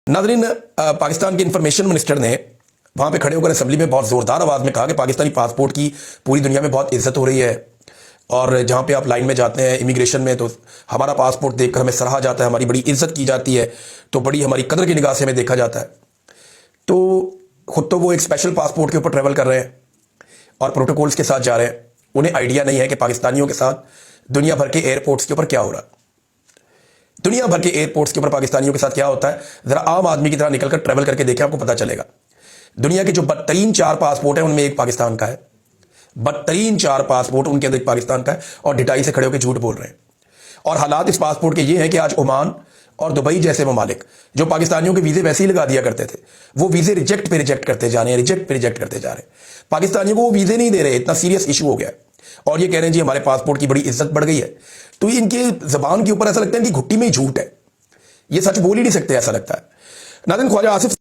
नाज़रीन, पाकिस्तान के information minister ने वहाँ पे खड़े होकर असम्बली में बहुत ज़ोरदार आवाज़ में कहा कि पाकिस्तानी पासपोर्ट की पूरी दुनिया में बहुत इज्जत हो रही है, और जहाँ पे आप लाइन में जाते हैं इमिग्रेशन में तो हमारा पासपोर्ट देखकर हमें सराहा जाता है, हमारी बड़ी इज्जत की जाती है, तो बड़ी हमारी कदर की निगाह से हमें देखा जाता है। तो खुद तो वो एक स्पेशल पासपोर्ट के ऊपर ट्रैवल कर रहे हैं और प्रोटोकॉल्स के साथ जा रहे हैं। उन्हें आइडिया नहीं है कि पाकिस्तानियों के साथ दुनिया भर के एयरपोर्ट्स के ऊपर क्या हो रहा है। दुनिया भर के एयरपोर्ट्स के ऊपर पाकिस्तानियों के साथ क्या होता है, जरा आम आदमी की तरह निकलकर ट्रैवल करके देखें, आपको पता चलेगा। दुनिया के जो बदतरीन 4 पासपोर्ट हैं उनमें एक पाकिस्तान का है, बदतरीन 4 पासपोर्ट उनके अंदर एक पाकिस्तान का है, और ढिठाई से खड़े होकर झूठ बोल रहे हैं। और हालात इस पासपोर्ट के ये हैं कि आज ओमान और दुबई जैसे ममालिक जो पाकिस्तानियों के वीजे वैसे ही लगा दिया करते थे, वो वीजे रिजेक्ट पे रिजेक्ट करते जा रहे हैं, रिजेक्ट पे रिजेक्ट करते जा रहे हैं। पाकिस्तानियों को वो वीजे नहीं दे रहे, इतना सीरियस इशू हो गया है। और ये कह रहे हैं जी हमारे पासपोर्ट की बड़ी इज्जत बढ़ गई है। तो इनके जबान के ऊपर ऐसा लगता है कि घुट्टी में ही झूठ है, ये सच बोल ही नहीं सकते, ऐसा लगता है। नाज़रीन, ख्वाजा आसिफ